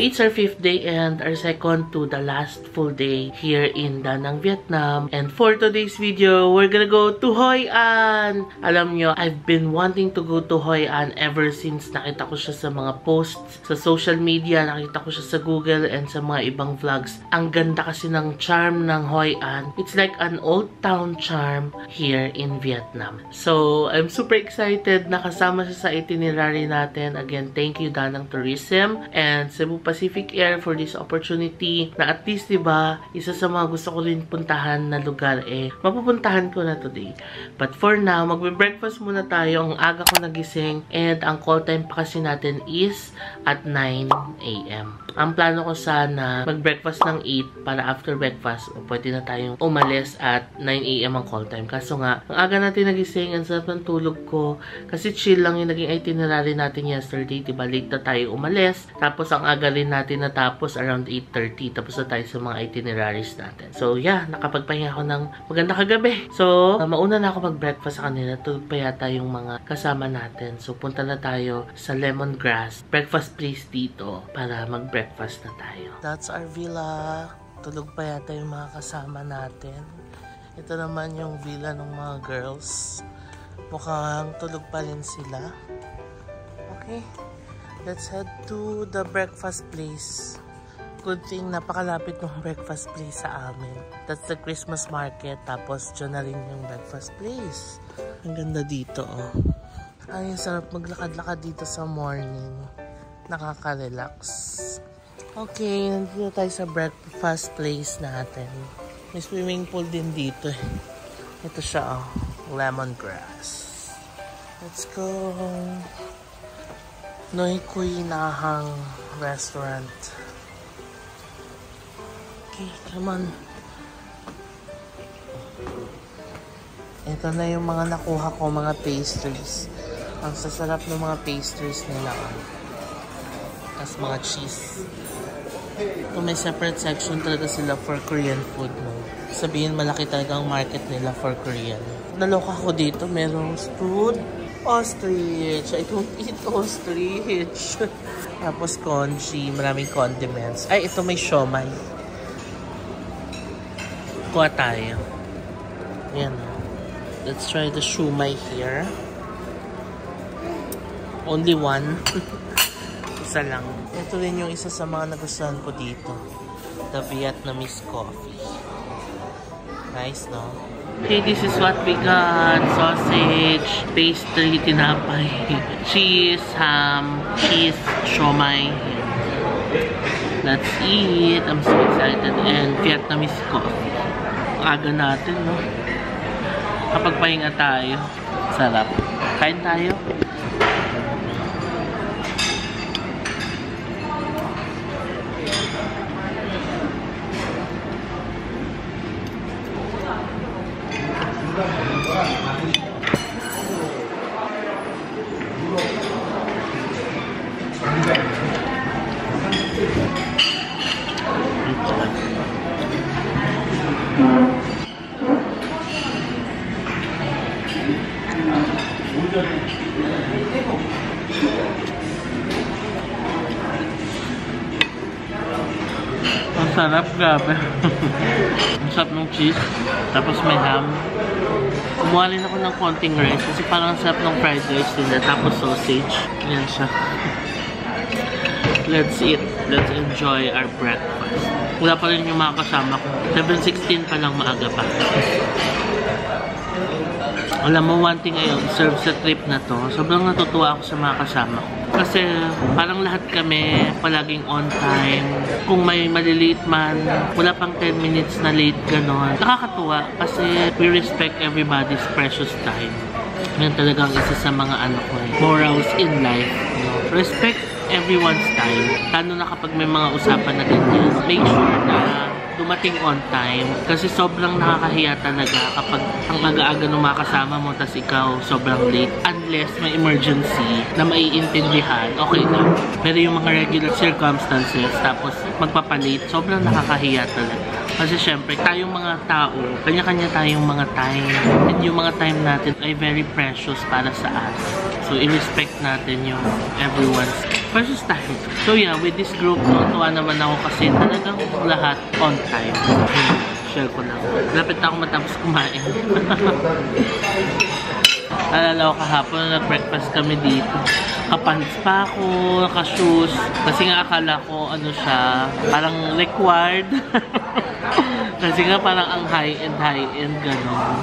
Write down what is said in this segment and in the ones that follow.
it's our 5th day and our second to the last full day here in Da Nang, Vietnam. And for today's video, we're gonna go to Hoi An! Alam nyo, I've been wanting to go to Hoi An ever since nakita ko siya sa mga posts sa social media, nakita ko siya sa Google and sa mga ibang vlogs. Ang ganda kasi ng charm ng Hoi An. It's like an old town charm here in Vietnam. So, I'm super excited na kasama siya sa itinerary natin. Again, thank you Da Nang Tourism and Cebu Pacific Air for this opportunity na at least, diba, isa sa mga gusto ko rin puntahan na lugar mapupuntahan ko na today. But for now, magbe-breakfast muna tayo. Ang aga ko nagising and ang call time pa kasi natin is at 9 AM. Ang plano ko sana mag-breakfast ng 8 para after breakfast pwede na tayong umalis at 9 AM ang call time. Kaso nga, ang aga natin nagising, ang sarap ng tulog ko kasi chill lang yung naging itinerary natin yesterday. Diba, late na tayo umalis. Tapos ang aga rin natin natapos around 8:30. Tapos na tayo sa mga itineraries natin. So yeah, nakapagpahinga ako ng maganda kagabi. So, mauna na ako mag-breakfast sa kanila. Tulog pa yata yung mga kasama natin. So, punta na tayo sa Lemongrass breakfast place dito para mag-breakfast na tayo. That's our villa. Tulog pa yata yung mga kasama natin. Ito naman yung villa ng mga girls. Mukhang tulog pa rin sila. Okay. Let's head to the breakfast place. Good thing, napakalapit ng breakfast place sa amin. That's the Christmas market. Tapos, dyan na rin yung breakfast place. Ang ganda dito, oh. Ay, sarap maglakad-lakad dito sa morning. Nakaka-relax. Okay, nandito tayo sa breakfast place natin. May swimming pool din dito. Ito siya, oh. Lemongrass. Let's go. Noi Kui Nahang Restaurant. Okay, come on. Ito na yung mga nakuha ko, mga pastries. Ang sasarap ng mga pastries nila. Tapos mga cheese. Ito may separate section talaga sila for Korean food. No? Sabihin malaki talaga ang market nila for Korean. Naloka ko dito, merong food. Ostrich. I don't eat ostrich. Tapos congee, maraming condiments. Ay, ito may siomai. Kuha tayo. Ayan. Let's try the siomai here. Only one. Isa lang. Ito rin yung isa sa mga nagustuhan ko dito. The Vietnamese coffee. Nice, no? Okay, this is what we got. Sausage, pastry, tinapay, cheese, ham, cheese, siomai. Let's eat. I'm so excited. And Vietnamese coffee. Aga natin, no? Kapag pahinga tayo. Sarap. Kain tayo. Ang sarap, grabe. Ang sarap ng cheese. Tapos may ham. Kumuha rin ako ng konting rice kasi parang sarap ng fried rice nila. Tapos sausage. Yan siya. Let's eat. Let's enjoy our breakfast. Wala pa rin yung mga kasama ko. 7:16 pa lang, maaga pa. Alam mo, one thing I observe sa trip na to, sobrang natutuwa ako sa mga kasama ko. Kasi parang lahat kami palaging on time. Kung may maliliit man, wala pang 10 minutes na late, gano'n. Nakakatuwa kasi we respect everybody's precious time. Yan talagang isa sa mga morals in life. You know? Respect everyone's time. Lalo na kapag may mga usapan na ganyan, make sure na dumating on time. Kasi sobrang nakakahiya talaga kapag ang aga-aga ng mga kasama mo tas ikaw sobrang late. Unless may emergency na maiintindihan, okay na. Pero yung mga regular circumstances tapos magpapalate, sobrang nakakahiya talaga. Kasi syempre, tayong mga tao, kanya-kanya tayong mga time. And yung mga time natin ay very precious para sa us. So, i-respect natin yung everyone's First time. So yeah, with this group, tuwa naman ako kasi talagang lahat on time. Share ko lang. Lapit na ako matapos kumain. Alala ko kahapon, nag-breakfast kami dito. Kapants pa ako, naka-shoes. Kasi nga akala ko, ano siya, parang required. Kasi nga parang ang high-end, gano'n.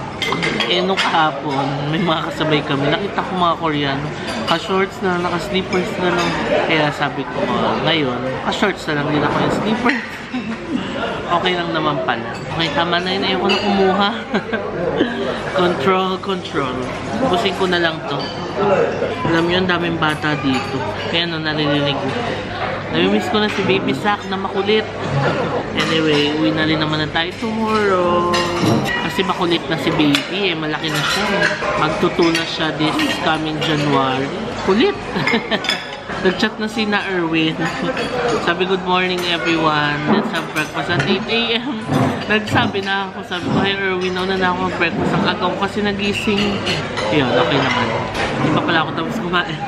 Eh, nung kahapon, may mga kasabay kami. Nakita ko mga Koreano. Ka-shorts na, naka-slippers na lang. Kaya sabi ko, ngayon, ka-shorts na lang din ako yung slippers. Okay lang naman pala. Okay, tama na yun. Ayoko na kumuha. Control. Busin ko na lang to. Alam nyo, ang daming bata dito. Kaya no, naririnig ko. Namimiss ko na si Baby Sak na makulit. Anyway, uwi na rin naman na tayo tomorrow. Kasi makulit na si Baby eh. Malaki na siya. Magtutuna siya this coming January. Kulit! Nag-chat na si na Erwin. Sabi, good morning everyone. Let's have breakfast at 8 AM. Nagsabi na ako. Sabi ko, hi Erwin, nauna na ako mag-breakfast. Ang agaw kasi nagising. Yun, okay naman. Hindi pa pala ako tapos kumain.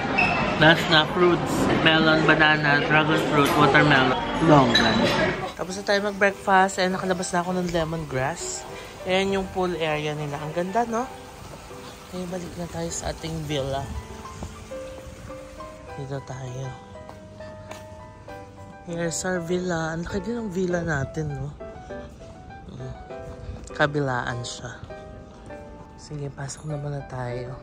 Last na fruits. Melon, banana, dragon fruit, watermelon, longan. Tapos na tayo mag-breakfast. Ayan, nakalabas na ako ng lemongrass. Ayan yung pool area nila. Ang ganda, no? Okay, balik na tayo sa ating villa. Dito tayo. Here's our villa. Ang laki din ang villa natin, no? Kabilaan siya. Sige, pasok naman na tayo.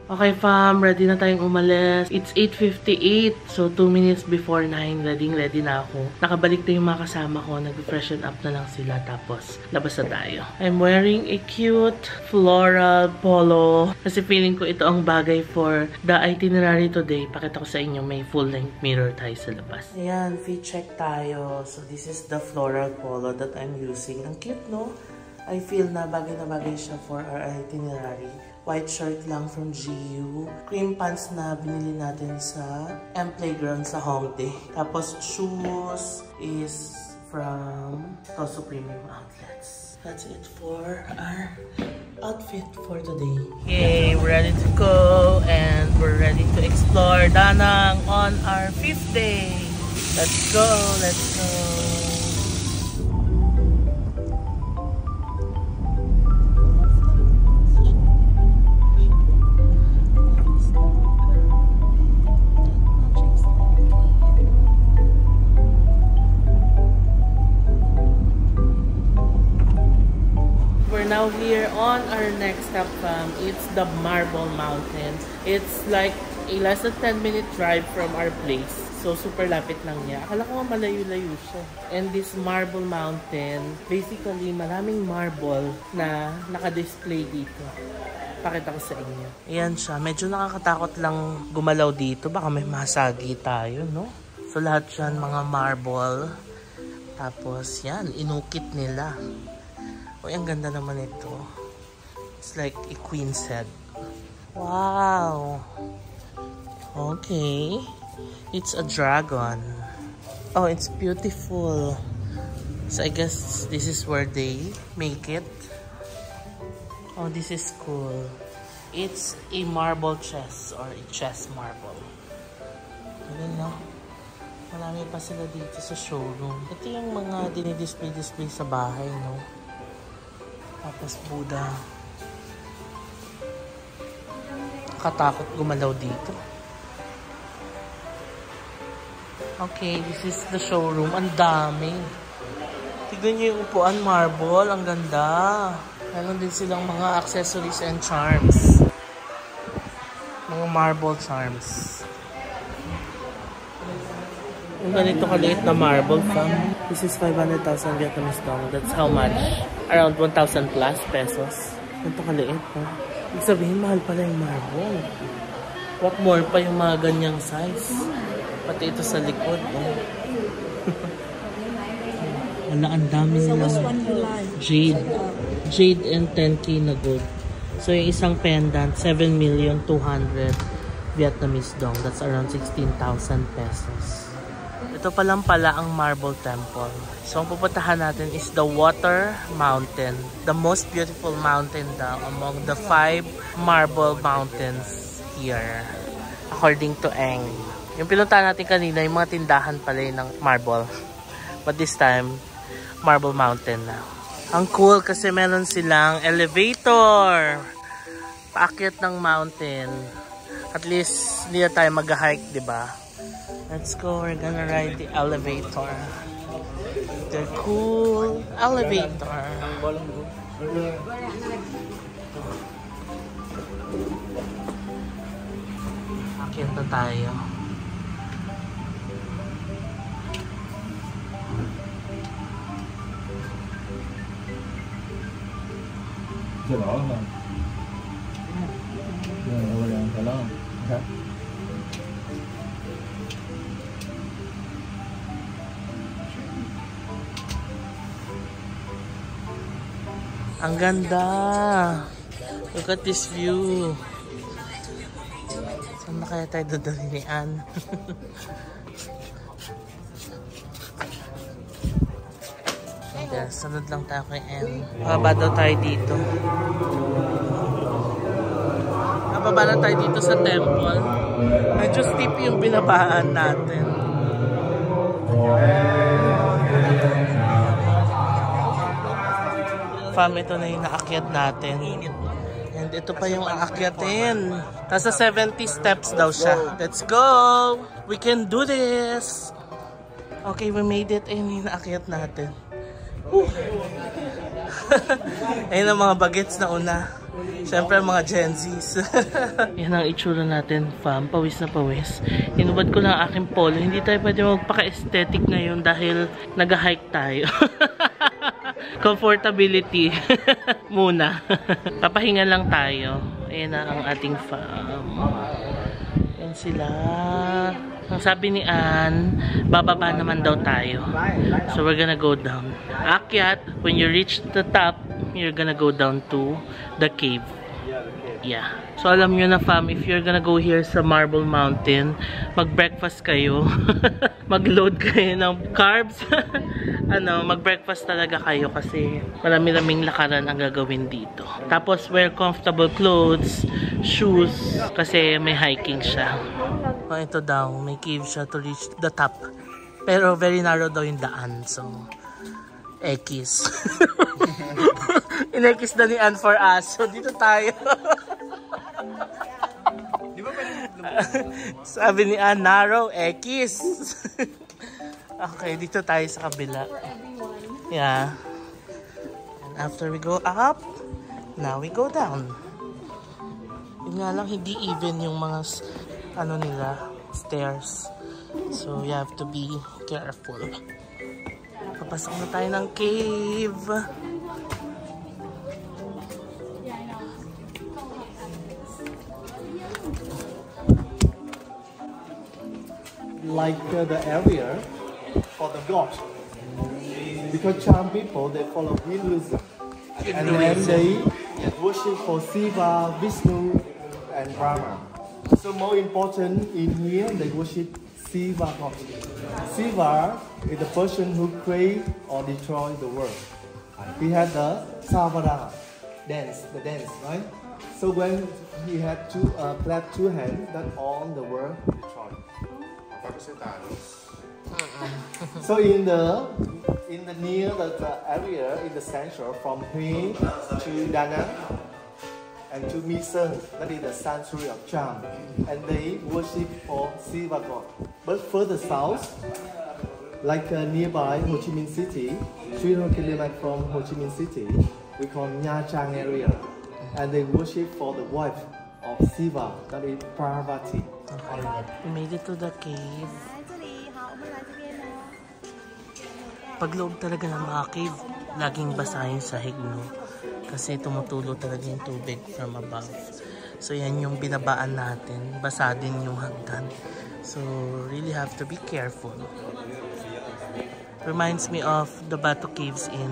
Okay, fam. Ready na tayong umalis. It's 8:58. So, 2 minutes before 9. Ready na ako. Nakabalik na yung mga kasama ko. Nag-freshen up na lang sila. Tapos, labas na tayo. I'm wearing a cute floral polo. Kasi feeling ko ito ang bagay for the itinerary today. Pakita ko sa inyo, may full-length mirror tayo sa labas. Ayan, fit check tayo. So, this is the floral polo that I'm using. Ang cute, no? I feel na bagay siya for our itinerary. White shirt lang from GU. Cream pants na binili natin sa M Playground sa Hongdae. Tapos shoes is from Toso Premium Outlets. That's it for our outfit for today. Okay, we're ready to go and we're ready to explore Da Nang on our 5th day. Let's go, let's go. Now here on our next stop, it's the Marble Mountain. It's like a less than 10-minute drive from our place. So super lapit lang niya. Akala ko malayo-layo siya. And this Marble Mountain, basically maraming marble na naka-display dito. Pakita ko sa inyo. Ayan siya. Medyo nakakatakot lang gumalaw dito. Baka may masagi tayo, no? So lahat yan mga marble. Tapos yan, inukit nila. Uy, ang ganda naman ito. It's like a queen's head. Wow! Okay. It's a dragon. Oh, it's beautiful. So I guess this is where they make it. Oh, this is cool. It's a marble chest or a chest marble. Ganun, no? Marami pa sila dito sa showroom. Ito yung mga dinidisplay sa bahay, no? Tapos Buddha. Katakot gumalaw dito. Okay, this is the showroom. Ang dami. Tignan niyo yung upuan, marble. Ang ganda. Meron din silang mga accessories and charms. Mga marble charms. Yung ganito kaliit na marble, fam. This is 500,000 Vietnamese dong. That's how much? Around 1,000 plus pesos. Ganito kaliit, ha? Ibig sabihin, mahal pala yung marble. What more pa yung mga ganyang size. Pati ito sa likod, oh. Wala, ang dami nilang jade. Jade and 10K na gold. So, yung isang pendant, 7,200,000 Vietnamese dong. That's around 16,000 pesos. Ito pa lang pala ang Marble Temple. So, ang pupuntahan natin is the Water Mountain. The most beautiful mountain daw among the 5 marble mountains here. According to Eng. Yung pinuntahan natin kanina, yung mga tindahan pala ng marble. But this time, Marble Mountain na. Ang cool kasi meron silang elevator. Paakyat ng mountain. At least, hindi na tayo mag-hike, diba? Let's go, we're gonna ride the elevator. The cool elevator. Akyat na tayo. Ang ganda. Look at this view. Saan na kaya tayo dadalinian? Okay, sunod lang tayo kay Anne. Mababa daw tayo dito. Mababa na tayo dito sa temple. Medyo steep yung binabaan natin. Fam, ito na yung naakyat natin. And ito pa yung aakyatin. Nasa 70 steps daw siya. Let's go! We can do this! Okay, we made it. Ayun yung naakyat natin. Ayun ang mga bagets na una. Siyempre mga Gen Zs. Yan ang itsura natin, fam. Pawis na pawis. Inubad ko lang aking polo. Hindi tayo pwede magpaka-aesthetic ngayon dahil nag-hike tayo. Comfortability muna. Papahinga lang tayo. Ayan na ang ating fam. Yan sila. Ang sabi ni Anne, bababa naman daw tayo. So we're gonna go down. Akyat, when you reach the top, you're gonna go down to the cave. Yeah. So alam nyo na fam, if you're gonna go here sa Marble Mountain, mag-breakfast kayo. Mag-load kayo ng carbs. Mag-breakfast talaga kayo kasi marami-raming lakaran ang gagawin dito. Tapos wear comfortable clothes, shoes, kasi may hiking siya. Ito daw, may cave siya to reach the top. Pero very narrow daw yung daan, so X. In-X na ni Anne for us. So dito tayo. Sabi ni Anne, narrow, X. Okay, dito tayo sa kabila. Yeah. And after we go up, now we go down. Yun nga lang, hindi even yung mga nila, stairs. So you have to be careful. Papasok na tayo ng cave. Like the area for the god, because Cham people they follow Hinduism, and then they worship for Shiva, Vishnu, and Brahma. So more important in here they worship Shiva god. Shiva is the person who create or destroy the world. He had the Savara dance, right? So when he had clap two hands, that all the world destroyed. So in the near the area in the center from Hui to Da Nang and to Mi Sơn, that is the sanctuary of Cham, and they worship for Shiva god. But further south, like nearby Ho Chi Minh City, 300 km from Ho Chi Minh City, we call Nha Trang area, and they worship for the wife of Shiva, that is Parvati. Okay. We made it to the cave. Pagloob talaga ng mga cave, laging basa yung sahig, no? Kasi tumutulo talaga yung tubig from above. So yan yung binabaan natin. Basa din yung hagdan. So really have to be careful. Reminds me of the Batu Caves in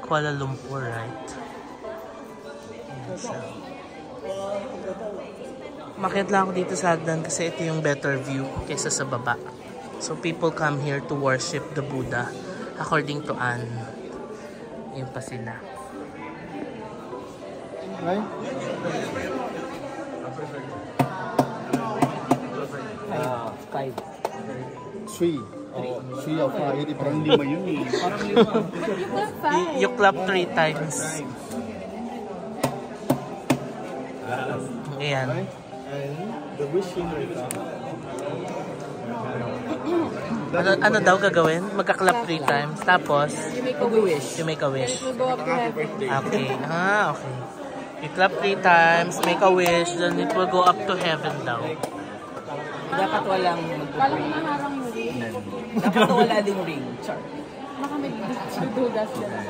Kuala Lumpur, right? Yan, so umakyat lang ako dito sa hagdan kasi ito yung better view kaysa sa baba. So people come here to worship the Buddha according to Anne. Yun pa sila. Right? 5. 3 or 3 or 5. It Parang depends. 5 yun eh. Parang 5. But you got 5. You clap 3 times. Ayan. Right? And the wishing will come. Ano daw gagawin? Magka-clap 3 times. Tapos, You make a wish. you make a And wish. it will go up to heaven. Okay. Okay. You clap 3 times, make a wish, then it will go up to heaven daw. Dapat walang Kala ko naharang yung ring. Dapat wala ding ring. Char. Baka may dudas yan.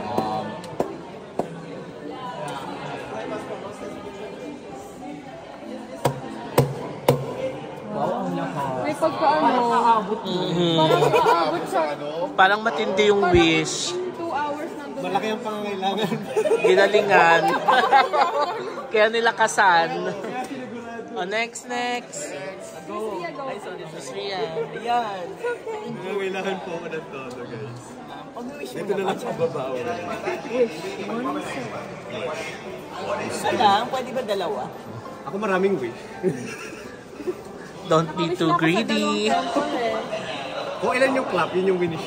Wow, ang lakas. May pagkaano. Aabot mo. Parang aabot sa Parang matindi yung wish. 2 hours nandun. Malaki ang pangangailangan. Ginalingan. Kaya nilakasan. Oh, next. Go. Ay, sorry. Miss Ria. Ayan. Pangangailangan po ako ng todo, guys. Pag-wish mo Ito na naman. lang sa babaw. Isa lang, pwede ba dalawa? Ako maraming wish. Don't be too greedy. Kung ilan yung clap, yun yung winish.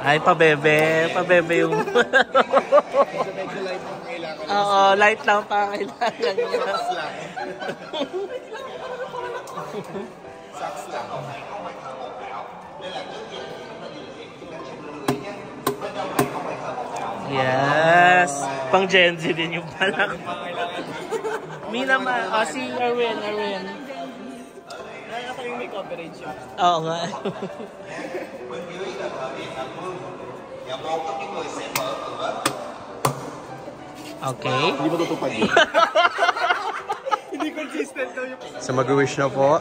Ay, pabebe yung... Oo, light lang pa kailangan niya. Saks lang. Yes. Pang Gen Z din yung palak. Mi naman. Oh, si Erwin. Ay, ako yung may coverage yun. Oo nga. Okay. Hindi mo tutupad yun. Hindi consistent daw yung... So mag-wish na po.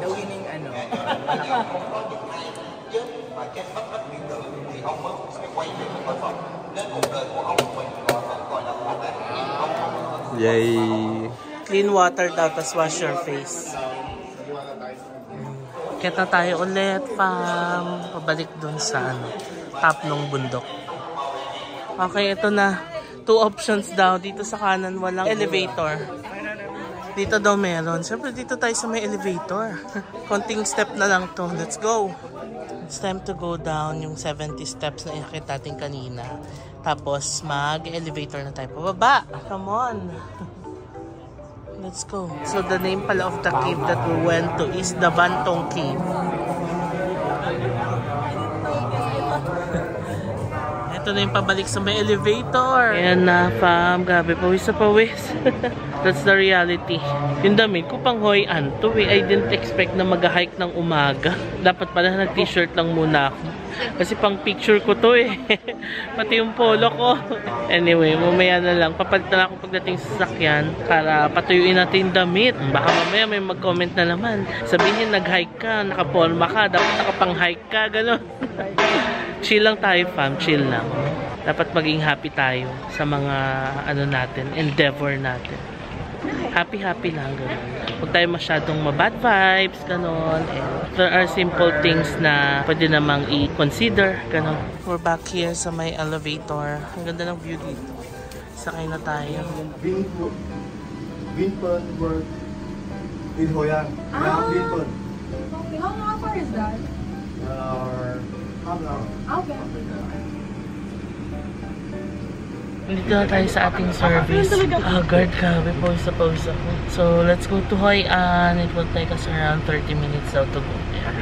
The winning ano. Yay! Clean water daw, tapos wash your face. Kaya na tayo ulit, fam. Pabalik dun sa top ng bundok. Okay, ito na. 2 options daw. Dito sa kanan, walang elevator. Dito daw meron. Siyempre, dito tayo sa may elevator. Konting step na lang to. Let's go! It's time to go down yung 70 steps na inakit natin kanina. Tapos, mag-elevator na tayo pababa. Come on! Let's go. So, the name pala of the cave that we went to is the Bantong Cave. Ito na yung pabalik sa may elevator. Ayan na, fam. Gabi, pawis sa pawis. That's the reality. Yung damit ko pang Hoi An to eh. I didn't expect na mag-hike ng umaga. Dapat pala nag-t-shirt lang muna ako. Kasi pang picture ko to eh. Pati yung polo ko. Anyway, mamaya na lang. Papalit na ako pagdating sa sasakyan para patuyuin natin yung damit. Baka mamaya may mag-comment na naman. Sabihin, nag-hike ka, nakaporma ka, dapat nakapang-hike ka, gano'n. Chill lang tayo, fam. Chill lang. Dapat maging happy tayo sa mga ano natin, endeavor natin. Happy lang, gano'n. Huwag tayo masyadong mabad vibes, gano'n. And there are simple things na pwede namang i-consider, gano'n. We're back here sa may elevator. Ang ganda ng view dito. Sakay na tayo. Vinpon work in Hoi An. Vinpon. Okay, how far is that? Half an hour. Okay. Dito na tayo sa ating service. Guard ka. Pause ako. So, let's go to Hoi An. It will take us around 30 minutes daw to go there.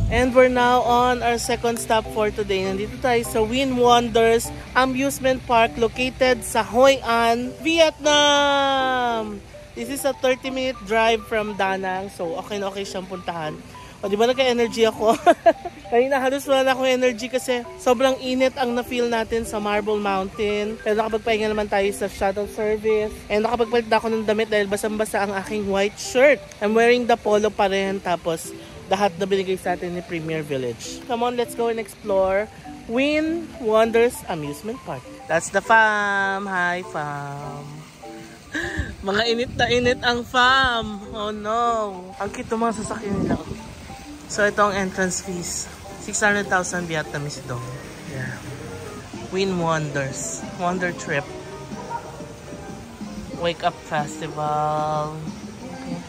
And we're now on our second stop for today. Nandito tayo sa Win Wonders Amusement Park located sa Hoi An, Vietnam! This is a 30-minute drive from Da Nang. So, okay na okay siyang puntahan. O, di ba nagka-energy ako? Kanina halos wala na akong energy kasi sobrang init ang na-feel natin sa Marble Mountain. Pero nakapagpahinga naman tayo sa shuttle service. And nakapagpalit na ako ng damit dahil basang-basa ang aking white shirt. I'm wearing the polo pa rin. Tapos, lahat na binigay sa atin ni Premier Village. Come on, let's go and explore Win Wonders Amusement Park. That's the fam. Hi, fam. Mga init na init ang fam. Oh no. Ang cute ng mga sasakyan nila. So, ito ang entrance fees. 600,000 Vietnamese dong. Yeah. Win Wonders. Wonder Trip. Wake Up Festival. Okay.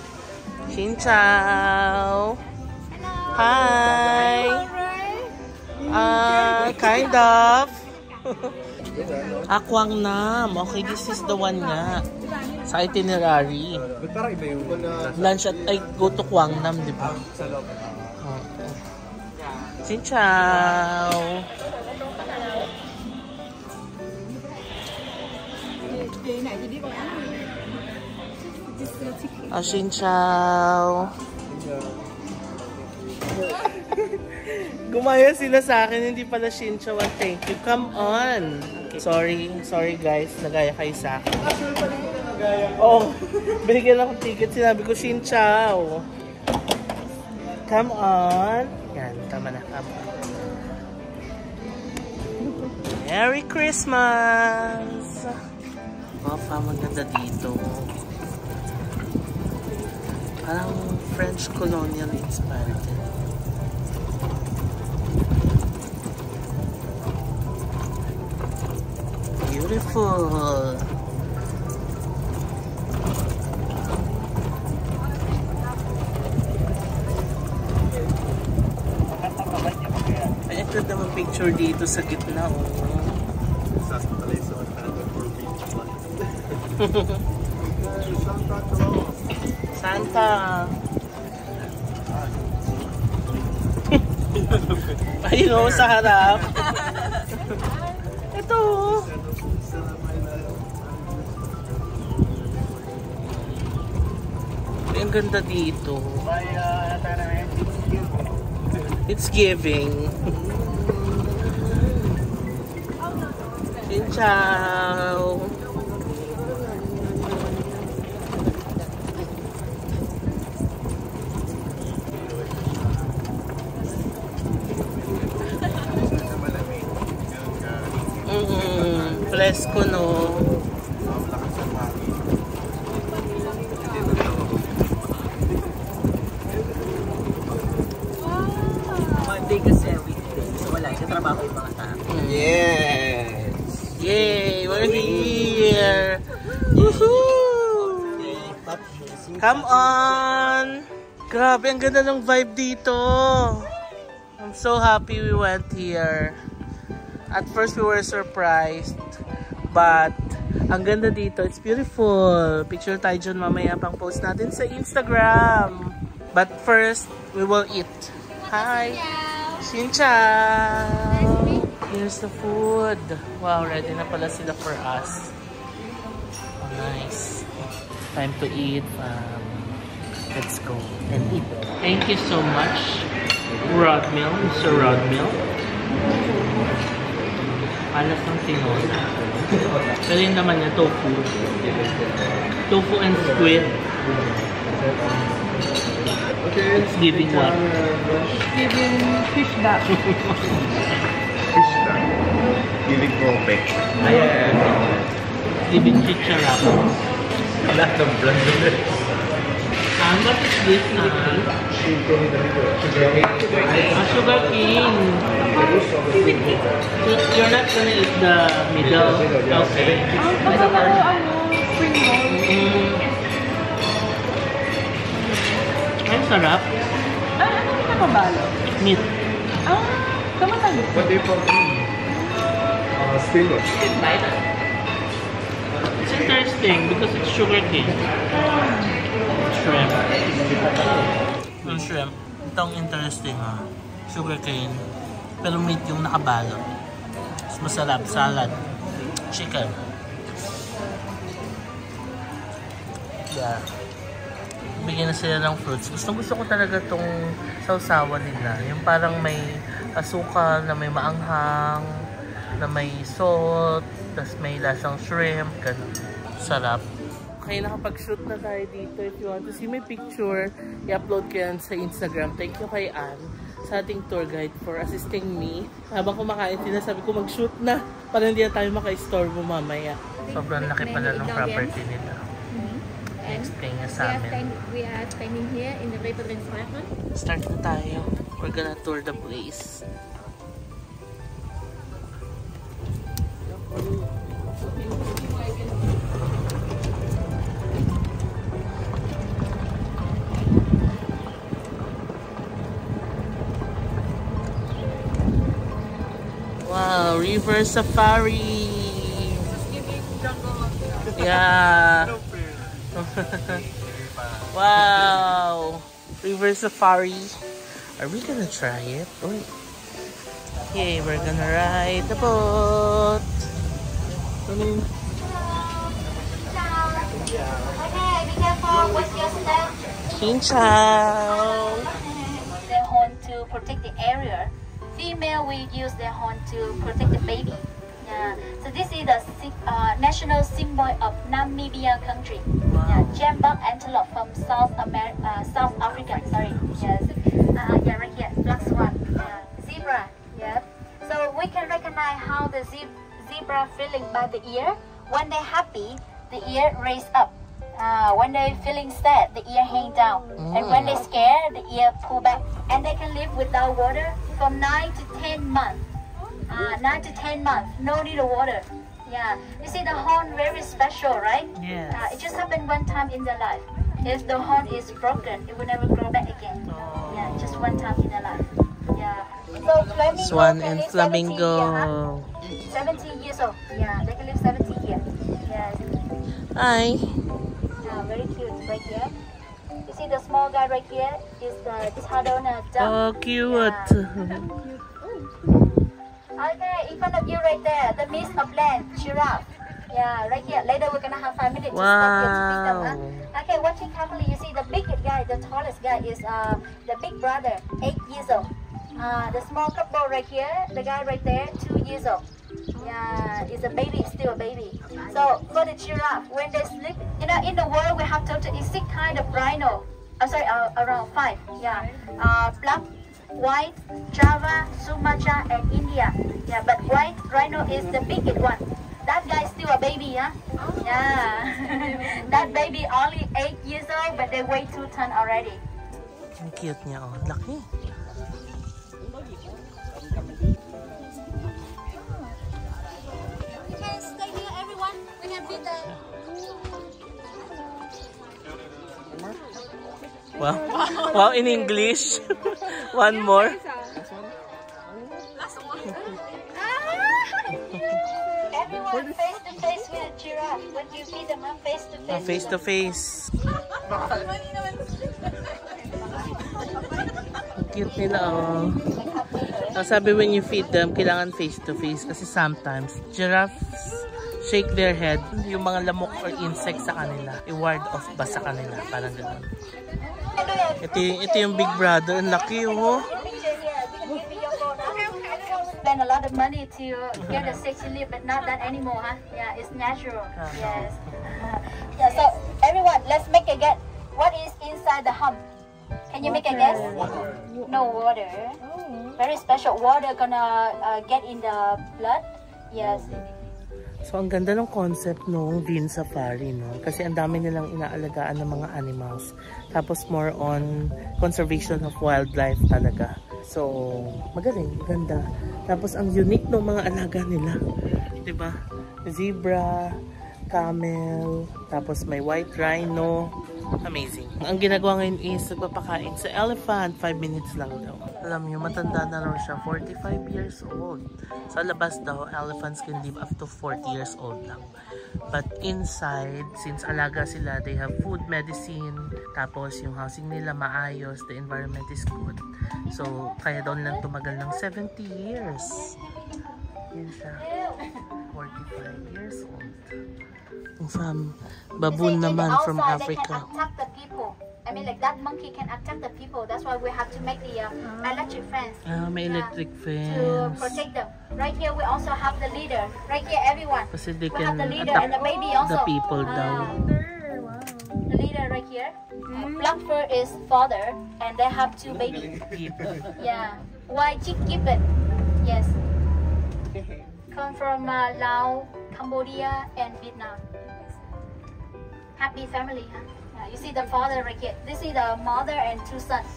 Xin chào. Hi! Kind of. Quang Nam. Okay, this is the one nga. Sa itinerary. Lunch at, ay, go to Quang Nam, di ba? Xin chào! Xin chào! Gumaya sila sa akin, hindi pala Shinchawan. Thank you. Come on. Okay. Sorry guys. Nagaya kayo sa akin. Oh, binigyan ako ticket. Sinabi ko Shinchaw. Come on. Yan, tama na. Merry Christmas! Oh, maganda dito. Parang French colonial inspired. Beautiful. Ay, ito naman picture dito sa gitna. Santa. Ayun sa harap. Ito. Ang ganda dito. It's giving. Xin chào. Fresco, no? Monday kasi weekday. So wala, trabaho yung mga tao. Yes! Yay! We're here! Woohoo! Come on! Grabe, ang ganda ng vibe dito. I'm so happy we went here. At first we were surprised. But, ang ganda dito. It's beautiful. Picture tayo dyan mamaya pang post natin sa Instagram. But first, we will eat. Hi! Xin chào! Here's the food. Wow, ready na pala sila for us. Oh, nice. Time to eat. Let's go and eat. Thank you so much, Rodmill, Mr. Rodmill. Alas ng tinola. Pero yun naman niya, tofu. Tofu and squid. It's giving what? Giving fish back. Fish tank. Giving propek. Ayan. Giving chicharap. Lahat ng brand. What is this na? Sugar cane. So you're not gonna eat the middle? Okay. Spring roll. Ay, sarap. Ano yung nakabalo? Meat. Kamatagot. What do you call spinach? It's interesting because it's sugar cane. Shrimp. Shrimp. Itong interesting, ha. sugarcane. Pero meat yung nakabalot. Mas masarap. Salad. Chicken. Yeah. Bigyan na sila ng fruits. Gusto ko talaga tong sausawan nila. Yung parang may asukal, na may maanghang, na may salt, tas may lasang shrimp. Ganun. Sarap. Okay, nakapag-shoot na tayo dito. If you want to see my picture, i-upload ko yan sa Instagram. Thank you kay Ann, sa ating tour guide, for assisting me. Habang kumakain, sinasabi ko mag-shoot na para hindi na tayo maka-istorbo mamaya. Sobrang laki pala ng property nila. I-explain niya sa amin. We are spending here in the Vapor Restaurant. Start na tayo. We're gonna tour the place. Wow, river safari. Yeah. Wow, river safari. Are we gonna try it? Okay, we're gonna ride the boat. Okay, be careful with your step. Chin chow. Their horn to protect the area. Female will use their horn to protect the baby. Yeah. So this is the national symbol of Namibia country. Wow. Yeah, jambak antelope from South Africa. Sorry. Yes. Yeah, right here. Black swan. Zebra. Yep. So we can recognize how the zebra feeling by the ear. When they're happy, the ear raise up. When they're feeling sad, the ear hang down. And when they're scared, the ear pull back. And they can live without water from 9 to 10 months. 9 to 10 months, no need of water. Yeah, you see the horn very special, right? Yes. It just happened one time in their life. If the horn is broken, it will never grow back again. Yeah, just one time in their life. Yeah. So flamingo Swan can and live 70 flamingo. years, 70 years old. Yeah, they can live 70 years. Yes. Hi. Yeah, very cute right here. You see the small guy right here is the Chardonna duck. Oh, cute. Okay, in front of you right there, the mist of land, giraffe. Yeah, right here. Later we're gonna have 5 minutes to stop here to feed them. Huh? Okay, watching carefully, you see the biggest guy, the tallest guy is the big brother, 8 years old. The small couple right here, the guy right there, 2 years old. Yeah, is a baby, still a baby. So for the giraffe, when they sleep, you know, in the world we have total 6 kind of rhino. Around 5. Yeah, black, white, Java, Sumatra, and India. Yeah, but white rhino is the biggest one. That guy is still a baby, huh? Yeah. That baby only 8 years old, but they weigh 2 tons already. Ang cute niya, oh. Laki. You can stay here, everyone. We can feed the... Wow. Wow, in English. One more. Everyone face to face with a giraffe. When you feed them, face to face. Face to face. Cute nila, oh. Ang sabi when you feed them, kailangan face to face kasi sometimes giraffes shake their head. Yung mga lamok or insects sa kanila, i-ward off ba sa kanila? Parang gano'n. Ito yung big brother. Ang laki, oh. Spend a lot of money to get a sexy lip, but not that anymore, huh? Yeah, it's natural. Yes. Yeah, so everyone, let's make a guess. What is inside the hump? Can you make a guess? No water. Very special. Water gonna get in the blood. Yes. So, ang ganda ng concept nung Green Safari, no? Kasi ang dami nilang inaalagaan ng mga animals. Tapos, more on conservation of wildlife talaga. So, magaling, ganda. Tapos, ang unique ng mga alaga nila. Diba? Zebra, camel, tapos may white rhino, Amazing. Ang ginagawa ngayon is nagpapakain sa elephant. 5 minutes lang daw. Alam niyo, matanda na raw siya. 45 years old. Sa labas daw, elephants can live up to 40 years old lang. But inside, since alaga sila, they have food, medicine, tapos yung housing nila maayos, the environment is good. So, kaya daw nilang tumagal ng 70 years. Yun siya. 45 years old. From baboon naman from Africa. They can attack the people. I mean, like that monkey can attack the people. That's why we have to make the electric fence. May electric fence. To protect them. Right here, we also have the leader. Right here, everyone. Kasi they We can have the leader attack and the baby also. the people daw. The leader right here. Black fur is father, and they have 2 babies. Yeah. White chick gibbon. Yes. Come from Laos, Cambodia, and Vietnam. Happy family, huh? Yeah, you see the father right here. This is the mother and 2 sons.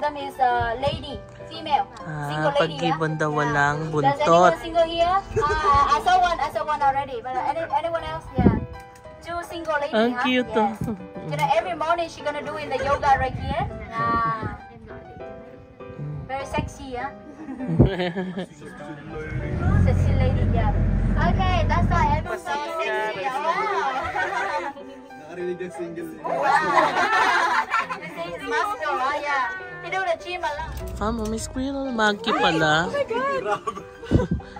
Them is a lady, female, single lady. Pag-gibbon daw walang Does buntot. anyone single here? I saw one already. But anyone else? Yeah. 2 single ladies. Ang cute to. Yes. You know, every morning she's gonna do in the yoga right here. Very sexy, huh? Sexy lady, yeah. Okay, that's all. Everyone's so sexy. Wow. Nakarinig ang single. This is Moscow, yeah. You do the gym alone. May squirrel monkey pala.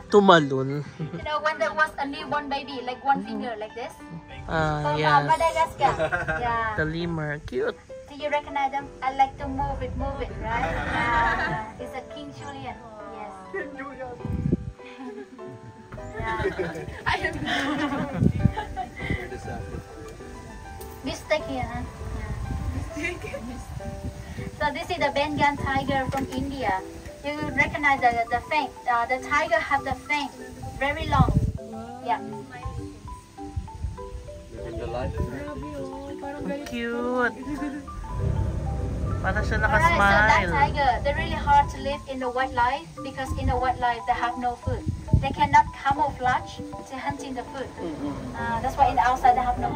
Tumalon. You know, when there was a newborn baby, like 1 finger, like this. From Yes. Madagascar. Yeah. The lemur. Cute. Do you recognize them? I like to move it, right? Yeah. It's a King Julian. Yes. Mistake here, huh? Yeah. So this is the Bengal tiger from India. You will recognize the fang. The tiger have the fang very long. Yeah. Cute. Para siya Alright, so that nakasmile. tiger, they're really hard to live in the wildlife because in the wildlife they have no food. They cannot camouflage to hunting the food. That's why in the outside they have no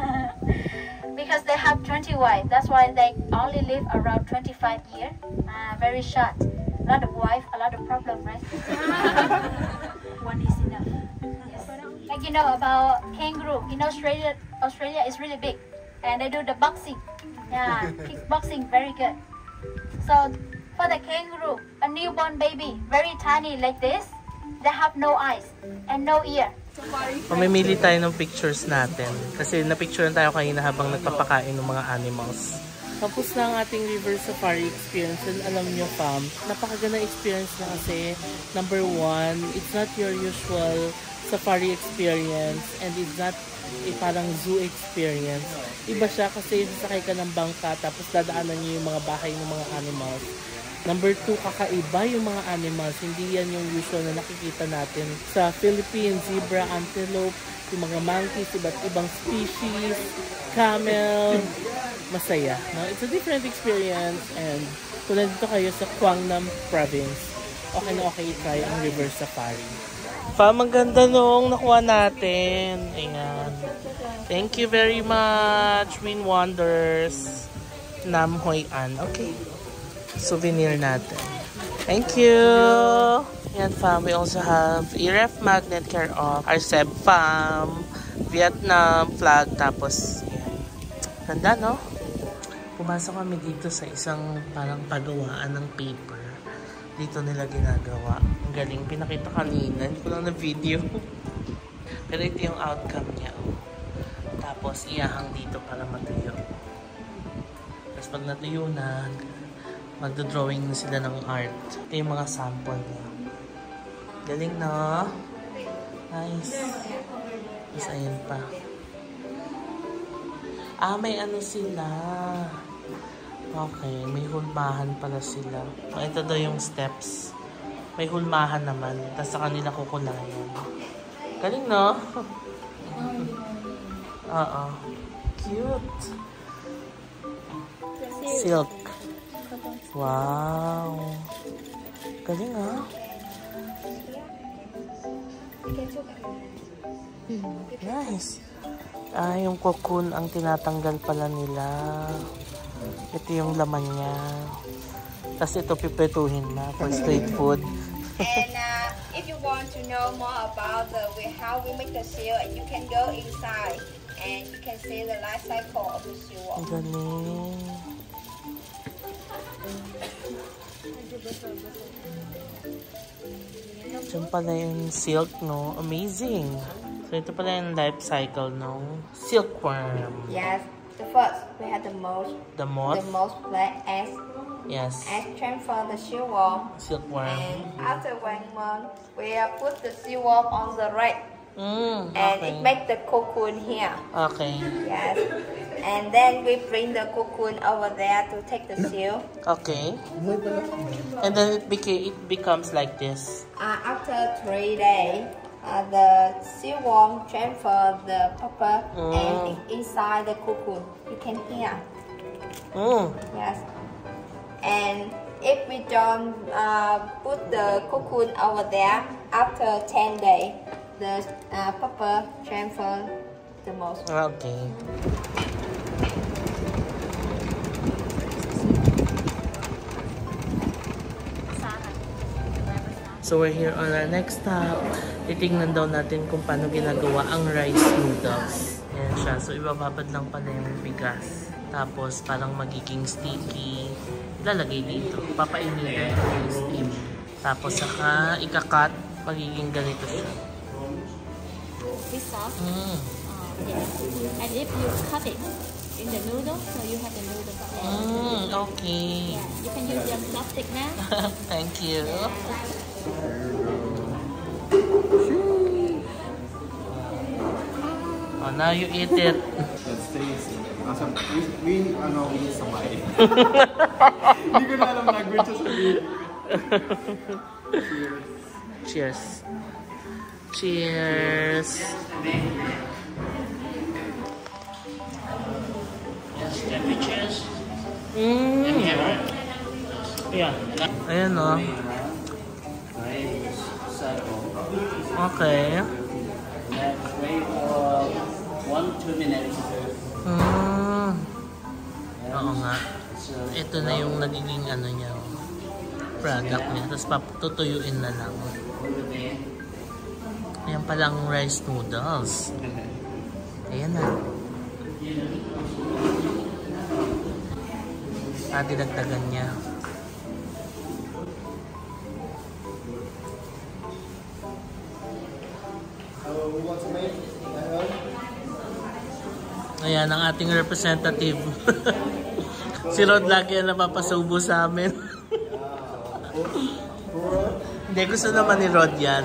because they have 20 wives. That's why they only live around 25 years. Very short. A lot of wife, a lot of problem, right? One is enough. Yes. Like you know about kangaroo. In Australia is really big, and they do the boxing. Yeah, kickboxing, very good. So for the kangaroo, a newborn baby, very tiny like this, they have no eyes and no ear. Mamimili tayo ng pictures natin. Kasi na-picturean tayo kanina habang nagpapakain ng mga animals. Tapos na ang ating river safari experience. And alam nyo, fam, napakaganda experience na kasi, number 1, it's not your usual safari experience and it's not parang zoo experience. Iba siya kasi sasakay ka ng bangka tapos dadaanan nyo yung mga bahay ng mga animals. Number 2, kakaiba yung mga animals. Hindi yan yung usual na nakikita natin sa Philippines. Zebra, antelope, yung mga monkeys, iba't ibang species, camel. Masaya. No? It's a different experience and kung nandito kayo sa Quang Nam province, okay na okay i-try ang river safari. Maganda nung nakuha natin. Ayan. Thank you very much, Wind Wonders. Nam Hoi An. Okay. Souvenir natin. Thank you. Yan, fam. We also have EREF magnet care of our Seb Fam, Vietnam flag. Tapos, yan. Ganda, no? Pumasok kami dito sa isang parang pagawaan ng paper. Dito nila ginagawa. Ang galing. Pinakita kanina. Hindi ko lang na video. Pero ito yung outcome niya. Tapos, iyahang dito para matuyo. Tapos, pag natuyo na, magdodrawing na sila ng art. Ito yung mga sample niya. Galing, no? Nice. Tapos, ayun pa. May ano sila. Okay, may hulmahan pala sila. Ito daw yung steps. May hulmahan naman. Tapos sa kanila kukulayan. Galing, no? Oo. Cute. Silk. Wow. Galing, ah. Nice. Ah, yung cocoon ang tinatanggal pala nila. Ito yung laman niya. Tapos ito pipretuhin na for street food. And if you want to know more about how we make the seal, you can go inside and you can see the life cycle of the seal wall. Ang galing. Diyan pala yung silk, no? Amazing. So, ito pala yung life cycle, no? Silkworm. Yes, the first we have the most black eggs. Yes. Eggs transfer the seal wall. Silkworm. And after 1 month, we put the seal wall on the rack. Okay. And it makes the cocoon here. Okay. Yes. And then we bring the cocoon over there to take the seal. Okay. And then it becomes like this. After 3 days, the silkworm transfer the pepper and inside the cocoon. You can hear. Yes. And if we don't put the cocoon over there, after 10 days, the pepper transfer the most. Okay. So we're here on our next stop. Titingnan daw natin kung paano ginagawa ang rice noodles. Ayan siya. So ibababad lang pala yung bigas. Tapos parang magiging sticky. Ilalagay dito. Papainitin yung steam. Tapos saka ikakat. Magiging ganito siya. This sauce. Yes. And if you cut it in the noodle, so you have the noodle. Okay. Yeah. You can use your chopstick now. Thank you. Oh, now you eat it. Let's taste. We ano, we sabay. Hindi ko na alam language sa sabihin. Cheers. Cheers. Cheers. Yeah. Ayan o. Okay. Wait for 1-2 minutes. Oo nga. Ito na yung nagiging ano niya. Product niya. Tapos tutuyuin na lang. Ayan palang rice noodles. Ayan na. Dinagdagan niya. Ayan ang ating representative. Si Rod lagi ang napapasubo sa amin. Hindi, gusto naman ni Rod yan.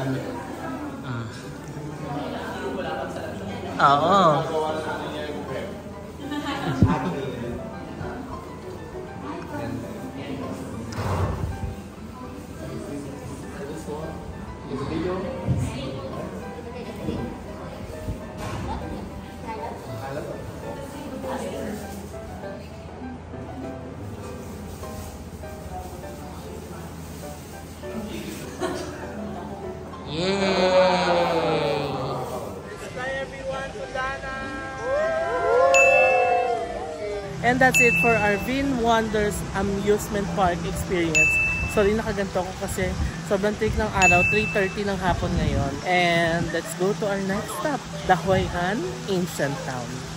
Oo. Yay! Bye everyone to Dana! And that's it for our Vin Wonders Amusement Park experience. Sorry nakaganto ko kasi sobrang tirik ng araw, 3:30 ng hapon ngayon. And let's go to our next stop, the Hoi An Ancient Town.